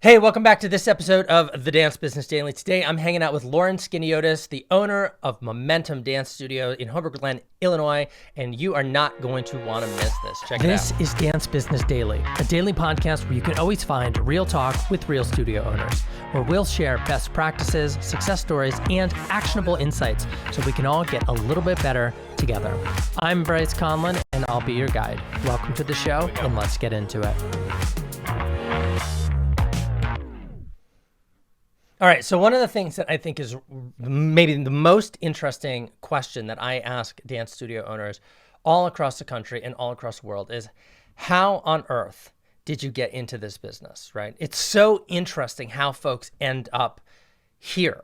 Hey, welcome back to this episode of the Dance Business Daily. Today, I'm hanging out with Lauren Skiniotes, the owner of Momentum Dance Studio in Homer Glen, Illinois, and you are not going to want to miss this. Check it out. This is Dance Business Daily, a daily podcast where you can always find real talk with real studio owners, where we'll share best practices, success stories, and actionable insights so we can all get a little bit better together. I'm Bryce Conlon, and I'll be your guide. Welcome to the show, and let's get into it. All right, so one of the things that I think is maybe the most interesting question that I ask dance studio owners all across the country and all across the world is, how on earth did you get into this business, right? It's so interesting how folks end up here.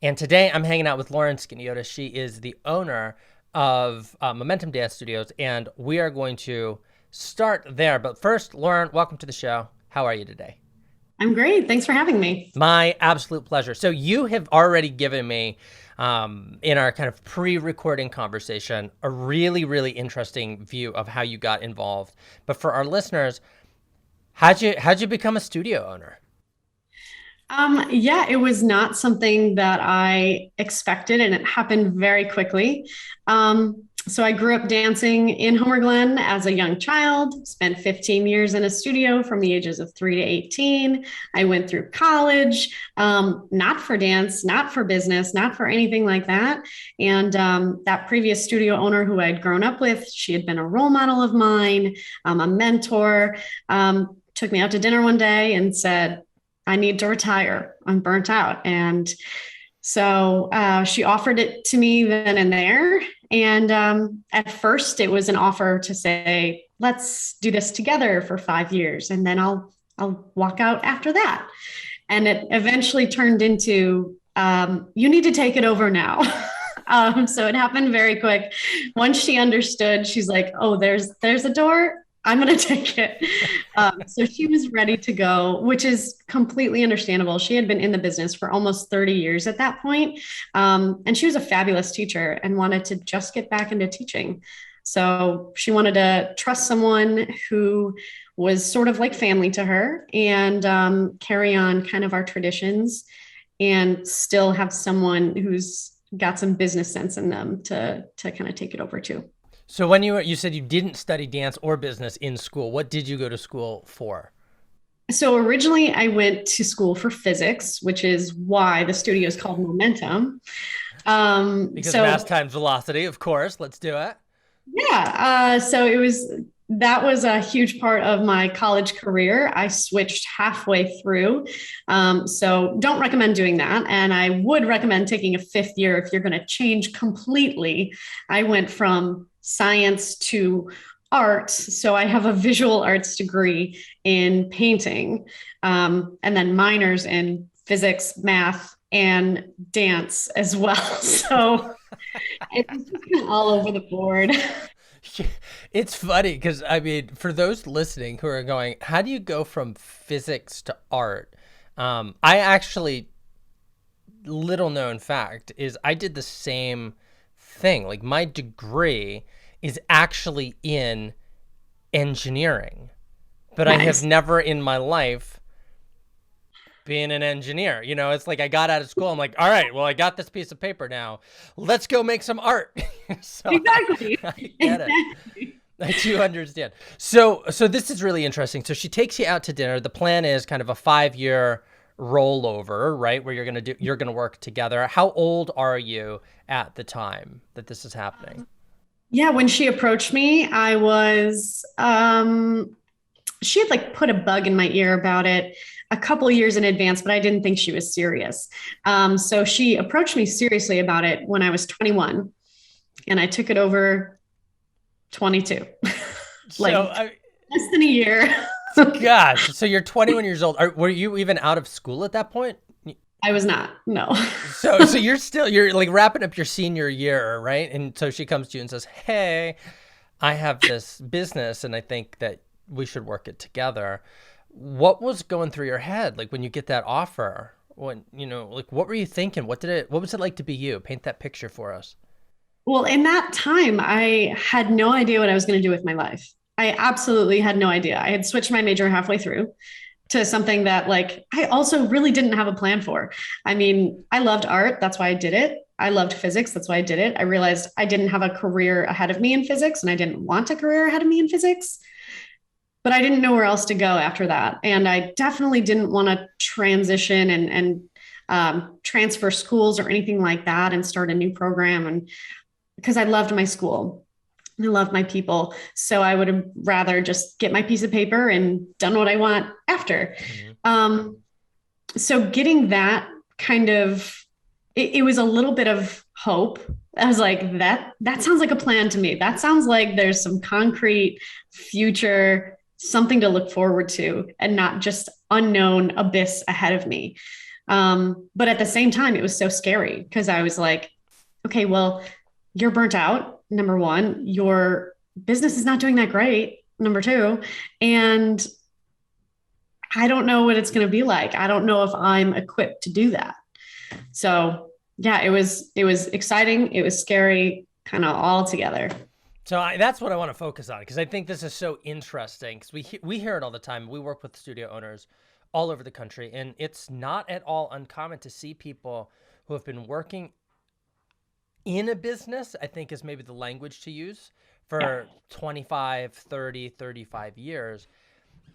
And today I'm hanging out with Lauren Skiniotes. She is the owner of Momentum Dance Studios, and we are going to start there. But first, Lauren, welcome to the show. How are you today? I'm great. Thanks for having me. My absolute pleasure. So you have already given me, in our kind of pre-recording conversation, a really, really interesting view of how you got involved. But for our listeners, how'd you become a studio owner? Yeah, it was not something that I expected, and it happened very quickly. So I grew up dancing in Homer Glen as a young child, spent 15 years in a studio from the ages of 3 to 18. I went through college, not for dance, not for business, not for anything like that. And that previous studio owner who I'd grown up with, she had been a role model of mine, a mentor, took me out to dinner one day and said, I need to retire. I'm burnt out. And so she offered it to me then and there. And at first it was an offer to say, let's do this together for 5 years. And then I'll walk out after that. And it eventually turned into, you need to take it over now. So it happened very quick. Once she understood, she's like, oh, there's a door. I'm going to take it. So she was ready to go, which is completely understandable. She had been in the business for almost 30 years at that point. And she was a fabulous teacher and wanted to just get back into teaching. So she wanted to trust someone who was sort of like family to her and carry on kind of our traditions and still have someone who's got some business sense in them to kind of take it over too. So when you said you didn't study dance or business in school, what did you go to school for? So originally I went to school for physics, which is why the studio is called Momentum. Because mass times velocity, of course. Let's do it. Yeah. So that was a huge part of my college career. I switched halfway through. So don't recommend doing that. And I would recommend taking a 5th year if you're going to change completely. I went from science to arts. So I have a visual arts degree in painting, and then minors in physics, math, and dance as well. So it's just kind of all over the board. It's funny because, I mean, for those listening who are going, how do you go from physics to art? I actually, little known fact is I did the same thing. Like my degree is actually in engineering, but nice. I have never in my life been an engineer. You know, it's like I got out of school. I'm like, all right, well, I got this piece of paper now. Let's go make some art. So exactly. I get it. I do understand. So this is really interesting. So she takes you out to dinner. The plan is kind of a 5-year rollover, right? Where you're going to work together. How old are you at the time that this is happening? Yeah, when she approached me, I was, she had like put a bug in my ear about it a couple of years in advance, but I didn't think she was serious. So she approached me seriously about it when I was 21 and I took it over 22, like less than a year. Gosh, so you're 21 years old. Were you even out of school at that point? I was not, no. So you're like wrapping up your senior year, right? And so she comes to you and says, hey, I have this business and I think that we should work it together. What was going through your head? Like when you get that offer, when, like what were you thinking? What was it like to be you? Paint that picture for us. Well, in that time, I had no idea what I was going to do with my life. I absolutely had no idea. I had switched my major halfway through. to something that like I also really didn't have a plan for. I mean, I loved art, that's why I did it. I loved physics, that's why I did it. I realized I didn't have a career ahead of me in physics and I didn't want a career ahead of me in physics, but I didn't know where else to go after that. And I definitely didn't want to transition and transfer schools or anything like that and start a new program. And because I loved my school, I love my people. So I would have rather just get my piece of paper and done what I want after. Mm-hmm. So getting that kind of, it was a little bit of hope. I was like, that sounds like a plan to me. That sounds like there's some concrete future, something to look forward to, and not just unknown abyss ahead of me. But at the same time, it was so scary because I was like, okay, well, you're burnt out. Number one, your business is not doing that great. Number two, and I don't know what it's going to be like. I don't know if I'm equipped to do that. So yeah, it was exciting. It was scary, kind of all together. So that's what I want to focus on because I think this is so interesting because we hear it all the time. We work with studio owners all over the country, and it's not at all uncommon to see people who have been working in a business, I think is maybe the language to use, Yeah. for 25, 30, 35 years.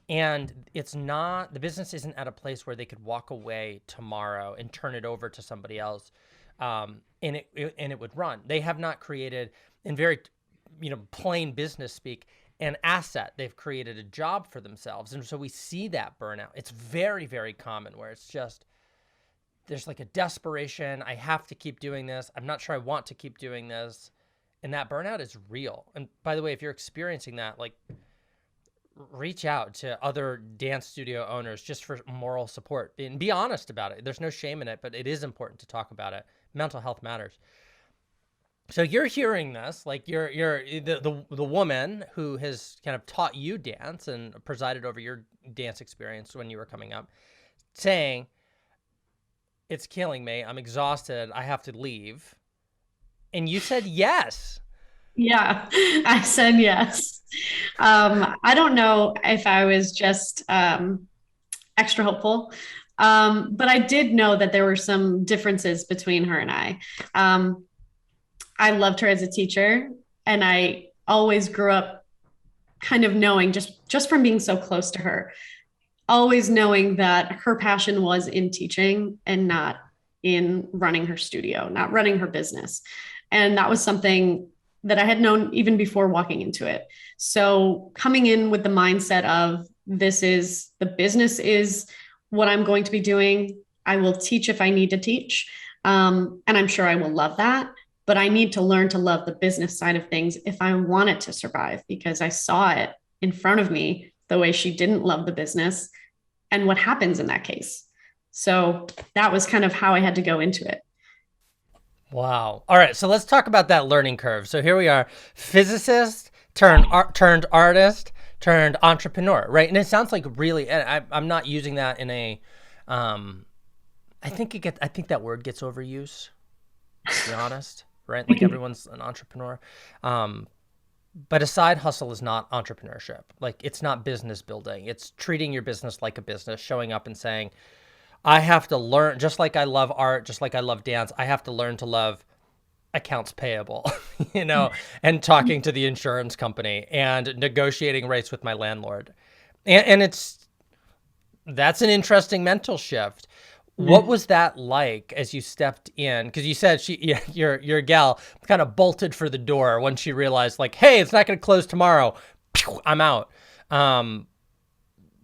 And it's not, the business isn't at a place where they could walk away tomorrow and turn it over to somebody else, and it would run. They have not created, in very, plain business speak, an asset. They've created a job for themselves. And so we see that burnout. It's very, very common where it's just, there's like a desperation. I have to keep doing this. I'm not sure I want to keep doing this. And that burnout is real. And by the way, if you're experiencing that, like, reach out to other dance studio owners just for moral support and be honest about it. There's no shame in it, but it is important to talk about it. Mental health matters. So you're hearing this, like you're the woman who has kind of taught you dance and presided over your dance experience when you were coming up, saying, it's killing me. I'm exhausted. I have to leave. And you said yes. Yeah, I said yes. I don't know if I was just extra hopeful, but I did know that there were some differences between her and I. Um, I loved her as a teacher, and I always grew up kind of knowing just from being so close to her, always knowing that her passion was in teaching and not in running her studio, not running her business. And that was something that I had known even before walking into it. So coming in with the mindset of this is the business is what I'm going to be doing. I will teach if I need to teach. And I'm sure I will love that. But I need to learn to love the business side of things if I want it to survive, because I saw it in front of me the way she didn't love the business and what happens in that case. So that was kind of how I had to go into it. Wow. All right. So let's talk about that learning curve. So here we are, physicist turned artist turned entrepreneur, right? And it sounds like really, and I'm not using that in a, I think that word gets overused, to be honest, right? Like everyone's an entrepreneur. But a side hustle is not entrepreneurship. Like, it's not business building. It's treating your business like a business, showing up and saying, I have to learn, just like I love art, just like I love dance, I have to learn to love accounts payable, and talking to the insurance company and negotiating rates with my landlord. And that's an interesting mental shift. What was that like as you stepped in? Because you said your gal kind of bolted for the door when she realized, like, hey, it's not going to close tomorrow. Pew, I'm out.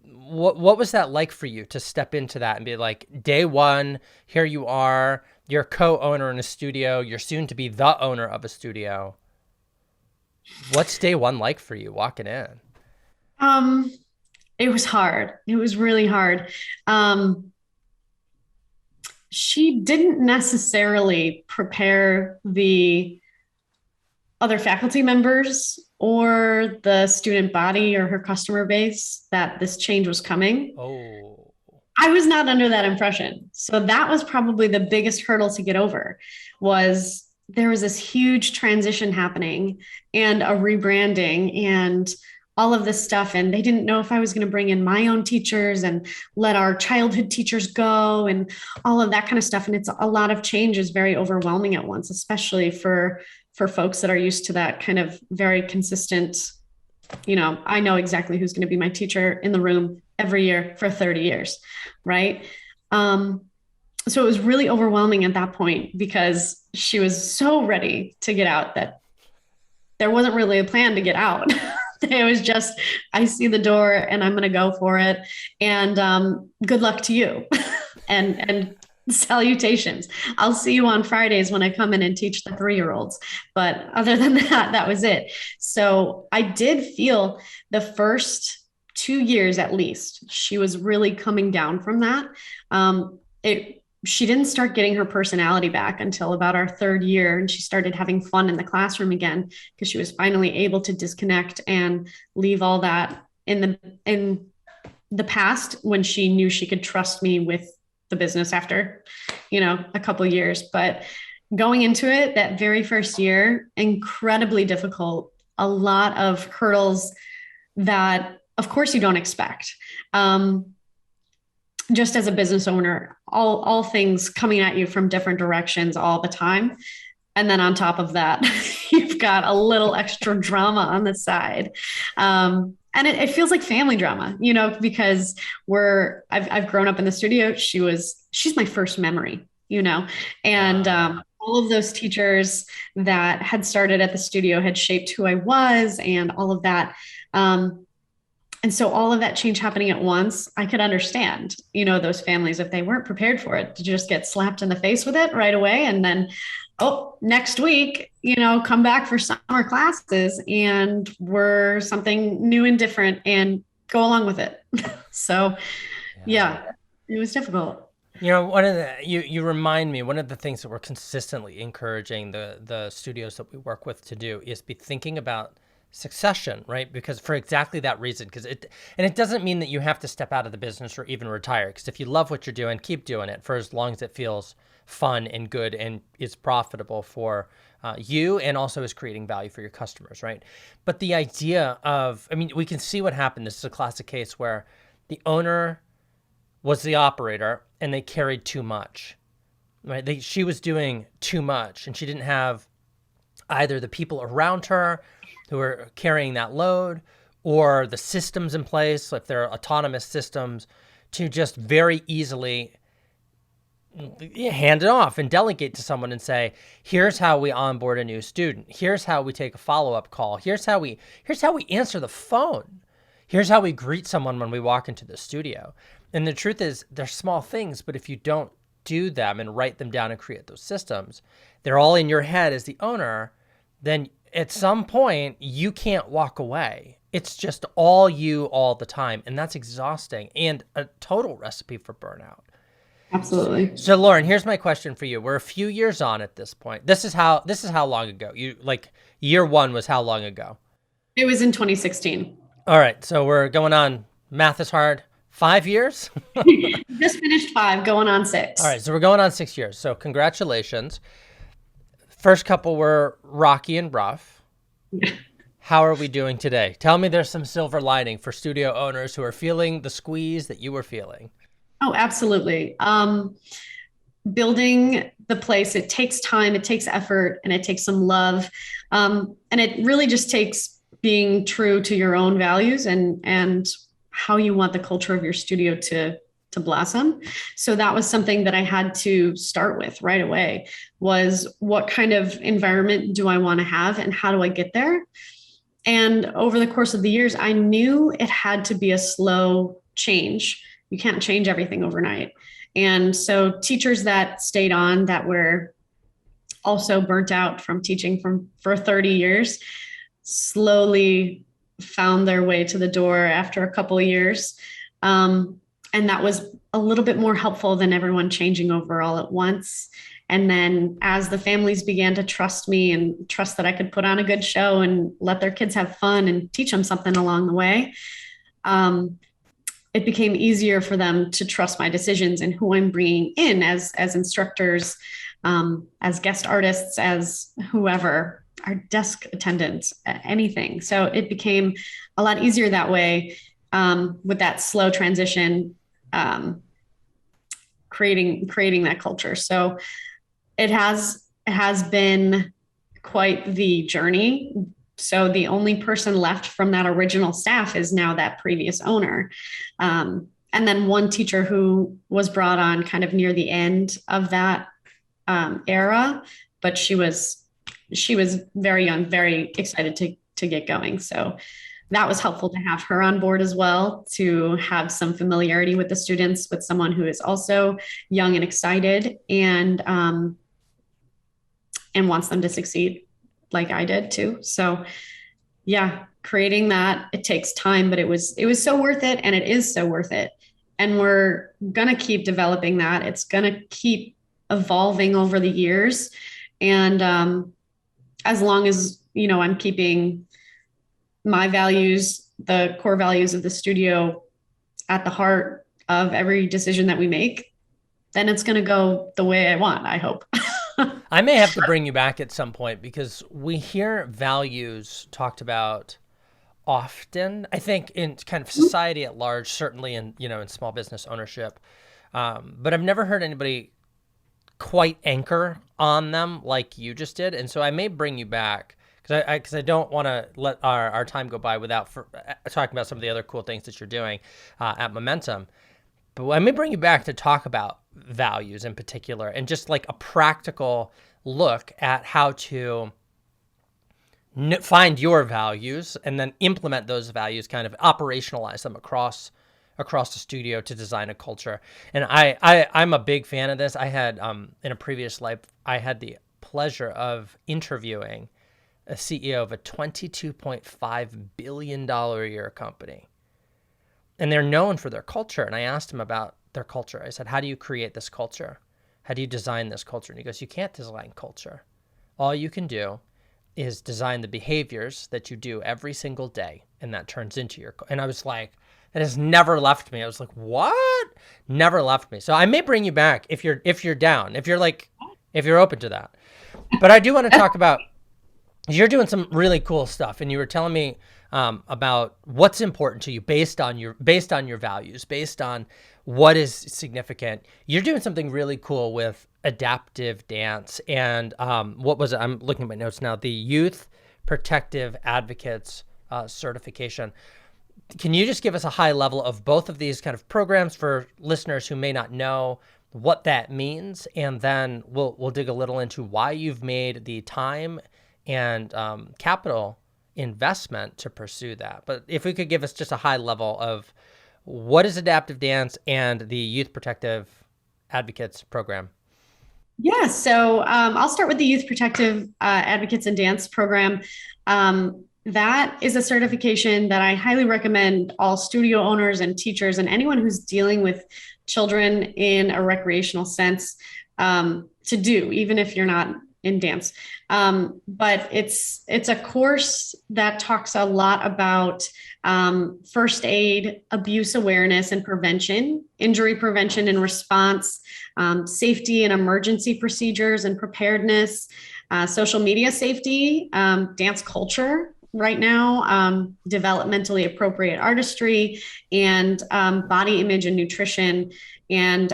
What was that like for you to step into that and be like, day one, here you are, you're co-owner in a studio, you're soon to be the owner of a studio. What's day one like for you walking in? Um, it was hard. It was really hard. She didn't necessarily prepare the other faculty members or the student body or her customer base that this change was coming. Oh, I was not under that impression. So that was probably the biggest hurdle to get over, was there was this huge transition happening and a rebranding and all of this stuff. And they didn't know if I was going to bring in my own teachers and let our childhood teachers go and all of that kind of stuff. And it's a lot of change is very overwhelming at once, especially for folks that are used to that kind of very consistent, I know exactly who's going to be my teacher in the room every year for 30 years. Right. So it was really overwhelming at that point because she was so ready to get out that there wasn't really a plan to get out. It was just, I see the door and I'm going to go for it. And good luck to you. and salutations. I'll see you on Fridays when I come in and teach the 3-year-olds. But other than that, that was it. So I did feel the first 2 years at least, she was really coming down from that. She didn't start getting her personality back until about our 3rd year, and she started having fun in the classroom again because she was finally able to disconnect and leave all that in the past when she knew she could trust me with the business after, a couple of years. But going into it, that very first year, incredibly difficult, a lot of hurdles that, of course, you don't expect. Just as a business owner, all things coming at you from different directions all the time. And then on top of that, you've got a little extra drama on the side. And it feels like family drama, because I've grown up in the studio. She's my first memory, and all of those teachers that had started at the studio had shaped who I was and all of that. And so all of that change happening at once, I could understand, those families, if they weren't prepared for it, to just get slapped in the face with it right away. And then, next week, come back for summer classes and we're something new and different and go along with it. So yeah, it was difficult. One of you remind me, one of the things that we're consistently encouraging the studios that we work with to do is be thinking about succession, right? Because for exactly that reason, it doesn't mean that you have to step out of the business or even retire. Because if you love what you're doing, keep doing it for as long as it feels fun and good and is profitable for you, and also is creating value for your customers, right? But the idea of, we can see what happened. This is a classic case where the owner was the operator and they carried too much, right? She was doing too much and she didn't have either the people around her who are carrying that load or the systems in place, if they're autonomous systems, to just very easily hand it off and delegate to someone and say, here's how we onboard a new student. Here's how we take a follow-up call. Here's how we answer the phone. Here's how we greet someone when we walk into the studio. And the truth is, they're small things, but if you don't do them and write them down and create those systems, they're all in your head as the owner, then at some point you can't walk away. It's just all you all the time. And that's exhausting and a total recipe for burnout. Absolutely. So Lauren, here's my question for you. We're a few years on at this point. This is how long ago? Year 1 was how long ago? It was in 2016. All right. So we're going on, math is hard, 5 years? Just finished 5, going on 6. All right. So we're going on 6 years. So congratulations. First couple were rocky and rough. How are we doing today? Tell me there's some silver lining for studio owners who are feeling the squeeze that you were feeling. Oh, absolutely. Building the place, it takes time, it takes effort, and it takes some love. And it really just takes being true to your own values and how you want the culture of your studio to blossom. So that was something that I had to start with right away, was what kind of environment do I want to have and how do I get there? And over the course of the years, I knew it had to be a slow change. You can't change everything overnight. And so teachers that stayed on, that were also burnt out from teaching for 30 years, slowly found their way to the door after a couple of years. And that was a little bit more helpful than everyone changing over all at once. And then as the families began to trust me and trust that I could put on a good show and let their kids have fun and teach them something along the way, it became easier for them to trust my decisions and who I'm bringing in as instructors, as guest artists, as whoever. our desk attendants, anything. So it became a lot easier that way, with that slow transition, um, creating that culture. So it has been quite the journey. So the only person left from that original staff is now that previous owner. And then one teacher who was brought on kind of near the end of that era, but she was very young, very excited to get going. So that was helpful to have her on board as well, to have some familiarity with the students, with someone who is also young and excited, and wants them to succeed like I did too. So yeah, creating that, it takes time, but it was so worth it, and it is so worth it. And we're gonna keep developing that. It's gonna keep evolving over the years. And as long as, I'm keeping my values, the core values of the studio, at the heart of every decision that we make, then it's going to go the way I want, I hope. I may have to bring you back at some point because we hear values talked about often, I think, in kind of society at large, certainly in small business ownership. But I've never heard anybody quite anchor on them like you just did. And so I may bring you back because I don't want to let our time go by without talking about some of the other cool things that you're doing at Momentum. But I may bring you back to talk about values in particular, and just like a practical look at how to find your values and then implement those values, kind of operationalize them across the studio to design a culture. And I'm a big fan of this. I had in a previous life, I had the pleasure of interviewing a CEO of a $22.5 billion a year company. And they're known for their culture. And I asked him about their culture. I said, how do you create this culture? How do you design this culture? And he goes, you can't design culture. All you can do is design the behaviors that you do every single day. And that turns into your, and I was like, that has never left me. I was like, what? Never left me. So I may bring you back if you're down, if you're open to that. But I do want to talk about, you're doing some really cool stuff, and you were telling me about what's important to you based on your values, based on what is significant. You're doing something really cool with adaptive dance, and what was it? I'm looking at my notes now. The Youth Protective Advocates certification. Can you just give us a high level of both of these kind of programs for listeners who may not know what that means, and then we'll dig a little into why you've made the time and capital investment to pursue that. But if we could give us just a high level of what is adaptive dance and the Youth Protective Advocates program. Yeah, so I'll start with the Youth Protective Advocates and Dance program. That is a certification that I highly recommend all studio owners and teachers and anyone who's dealing with children in a recreational sense to do, even if you're not in dance. But it's a course that talks a lot about first aid, abuse awareness and prevention, injury prevention and response, safety and emergency procedures and preparedness, social media safety, dance culture right now, developmentally appropriate artistry, and body image and nutrition, and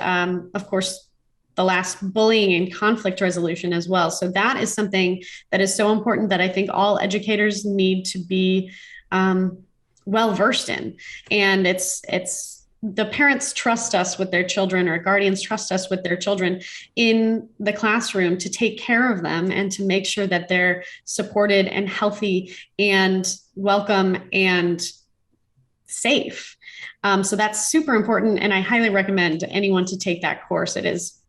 of course, the last, bullying and conflict resolution as well. So that is something that is so important that I think all educators need to be well versed in. And it's the parents trust us with their children, or guardians trust us with their children in the classroom to take care of them and to make sure that they're supported and healthy and welcome and safe. So that's super important. And I highly recommend anyone to take that course. It is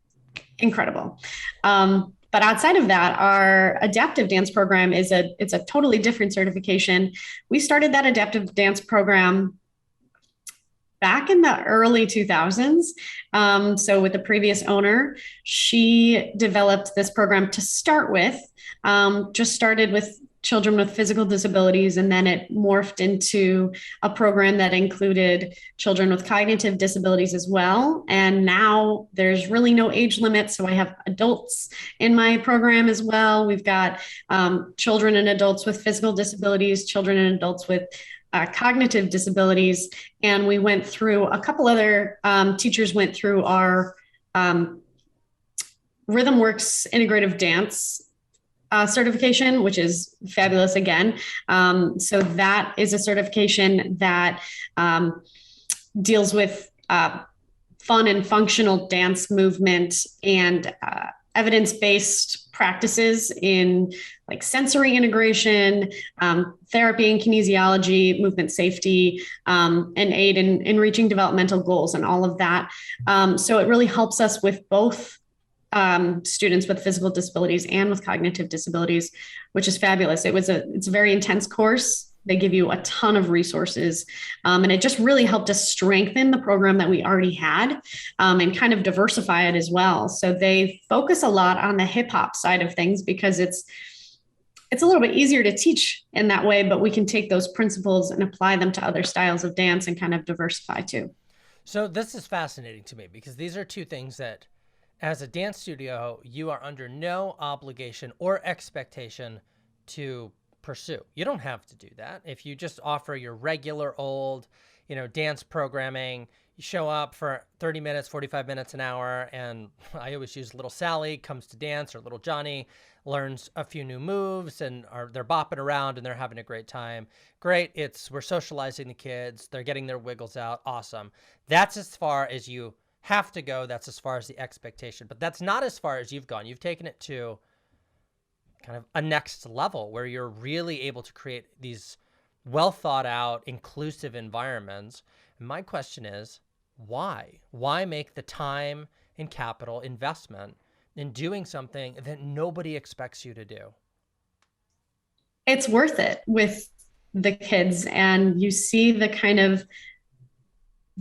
incredible. But outside of that, our adaptive dance program it's a totally different certification. We started that adaptive dance program back in the early 2000s. So with the previous owner, she developed this program to start with, just started with children with physical disabilities, and then it morphed into a program that included children with cognitive disabilities as well. And now there's really no age limit. So I have adults in my program as well. We've got children and adults with physical disabilities, children and adults with cognitive disabilities. And we went through a couple other teachers went through our RhythmWorks integrative dance certification, which is fabulous again. So that is a certification that deals with fun and functional dance movement and evidence-based practices in like sensory integration, therapy and kinesiology, movement safety, and aid in reaching developmental goals and all of that. So it really helps us with both students with physical disabilities and with cognitive disabilities, which is fabulous. It's a very intense course. They give you a ton of resources, and it just really helped us strengthen the program that we already had, and kind of diversify it as well. So they focus a lot on the hip hop side of things because it's a little bit easier to teach in that way, but we can take those principles and apply them to other styles of dance and kind of diversify too. So this is fascinating to me because these are two things that, as a dance studio, you are under no obligation or expectation to pursue. You don't have to do that. If you just offer your regular old, dance programming, you show up for 30 minutes, 45 minutes, an hour, and I always use little Sally comes to dance, or little Johnny learns a few new moves, and they're bopping around and they're having a great time. Great. We're socializing the kids. They're getting their wiggles out. Awesome. That's as far as you have to go. That's as far as the expectation, but that's not as far as you've gone. You've taken it to kind of a next level where you're really able to create these well thought out, inclusive environments. And my question is, why make the time and capital investment in doing something that nobody expects you to do? It's worth it with the kids, and you see the kind of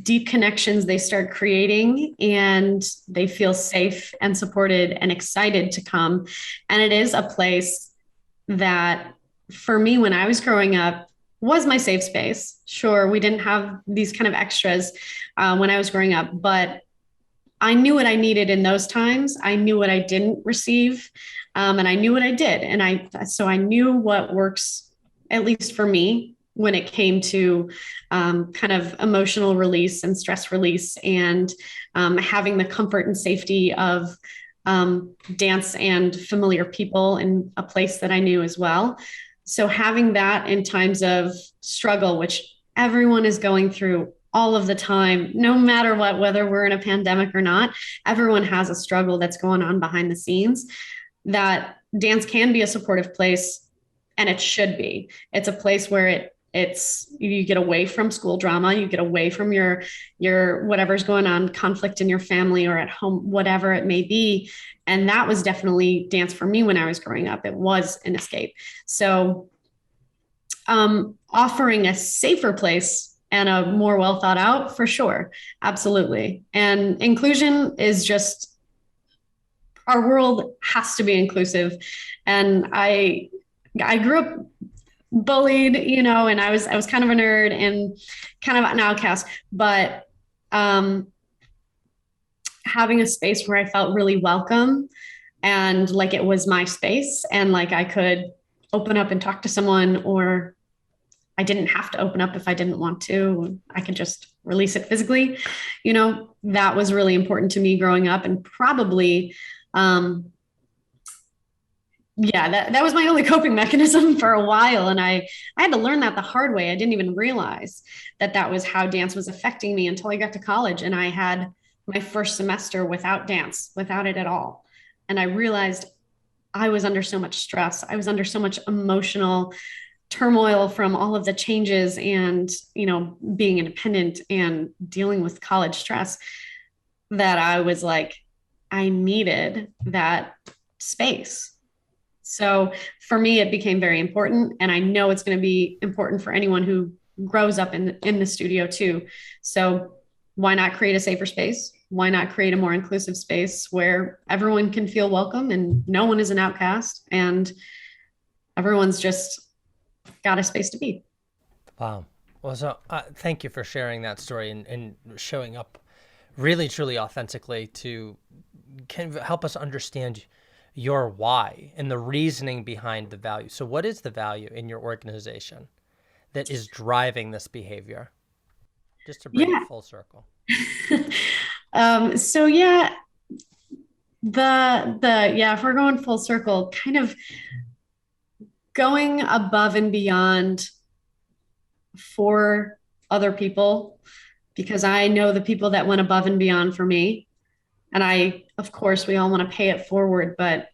deep connections they start creating, and they feel safe and supported and excited to come. And it is a place that, for me, when I was growing up, was my safe space. Sure, we didn't have these kind of extras when I was growing up, but I knew what I needed in those times. I knew what I didn't receive, and I knew what I did. And so I knew what works, at least for me, when it came to kind of emotional release and stress release, and having the comfort and safety of dance and familiar people in a place that I knew as well. So having that in times of struggle, which everyone is going through all of the time, no matter what, whether we're in a pandemic or not, everyone has a struggle that's going on behind the scenes, that dance can be a supportive place, and it should be. It's a place where you get away from school drama, you get away from your whatever's going on, conflict in your family or at home, whatever it may be. And that was definitely dance for me when I was growing up. It was an escape. So offering a safer place and a more well thought out, for sure. Absolutely. And inclusion is just, our world has to be inclusive. And I grew up bullied, and I was kind of a nerd and kind of an outcast, but having a space where I felt really welcome and like it was my space, and like I could open up and talk to someone, or I didn't have to open up if I didn't want to. I could just release it physically. That was really important to me growing up, and probably that was my only coping mechanism for a while. And I had to learn that the hard way. I didn't even realize that was how dance was affecting me until I got to college. And I had my first semester without dance, without it at all. And I realized I was under so much stress. I was under so much emotional turmoil from all of the changes and, being independent and dealing with college stress, that I was like, I needed that space. So for me, it became very important. And I know it's going to be important for anyone who grows up in the studio too. So why not create a safer space? Why not create a more inclusive space where everyone can feel welcome and no one is an outcast? And everyone's just got a space to be. Wow. Well, so thank you for sharing that story and showing up really, truly authentically to kind of help us understand your why and the reasoning behind the value. So what is the value in your organization that is driving this behavior? Just to bring it Yeah. full circle. So yeah, if we're going full circle, kind of going above and beyond for other people, because I know the people that went above and beyond for me. And of course, we all want to pay it forward, but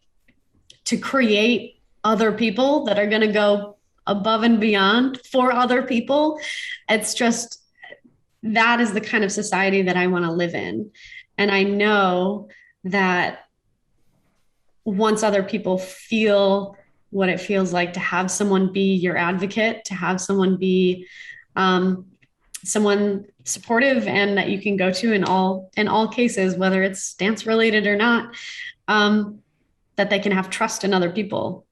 to create other people that are going to go above and beyond for other people, it's just, that is the kind of society that I want to live in. And I know that once other people feel what it feels like to have someone be your advocate, to have someone be someone supportive and that you can go to in all cases, whether it's dance related or not, that they can have trust in other people.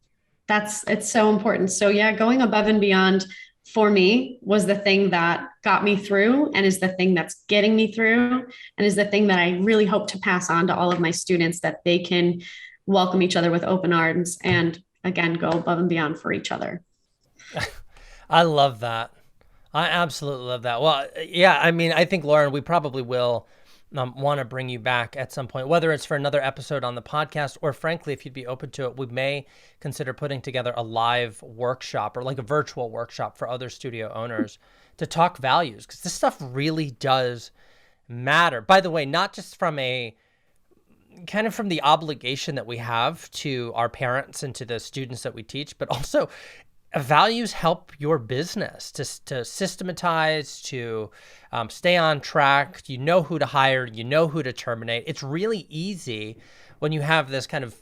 It's so important. So yeah, going above and beyond for me was the thing that got me through and is the thing that's getting me through and is the thing that I really hope to pass on to all of my students, that they can welcome each other with open arms and again, go above and beyond for each other. I love that. I absolutely love that. Well, yeah, I mean, I think, Lauren, we probably will want to bring you back at some point, whether it's for another episode on the podcast, or frankly, if you'd be open to it, we may consider putting together a live workshop or like a virtual workshop for other studio owners to talk values, because this stuff really does matter. By the way, not just from a kind of from the obligation that we have to our parents and to the students that we teach, but also values help your business to systematize, to stay on track. You know who to hire, you know who to terminate. It's really easy when you have this kind of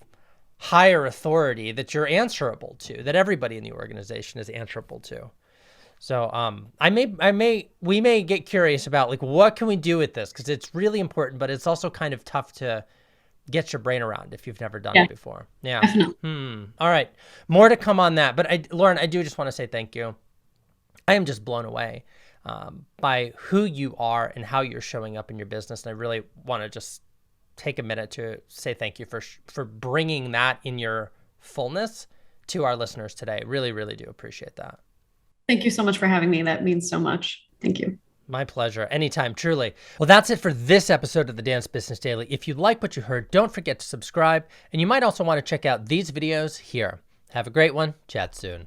higher authority that you're answerable to, that everybody in the organization is answerable to. So we may get curious about like, what can we do with this? Because it's really important, but it's also kind of tough to get your brain around if you've never done it before. Yeah. All right. More to come on that. But Lauren, I do just want to say thank you. I am just blown away by who you are and how you're showing up in your business. And I really want to just take a minute to say thank you for bringing that in your fullness to our listeners today. Really, really do appreciate that. Thank you so much for having me. That means so much. Thank you. My pleasure. Anytime, truly. Well, that's it for this episode of the Dance Business Daily. If you like what you heard, don't forget to subscribe. And you might also want to check out these videos here. Have a great one. Chat soon.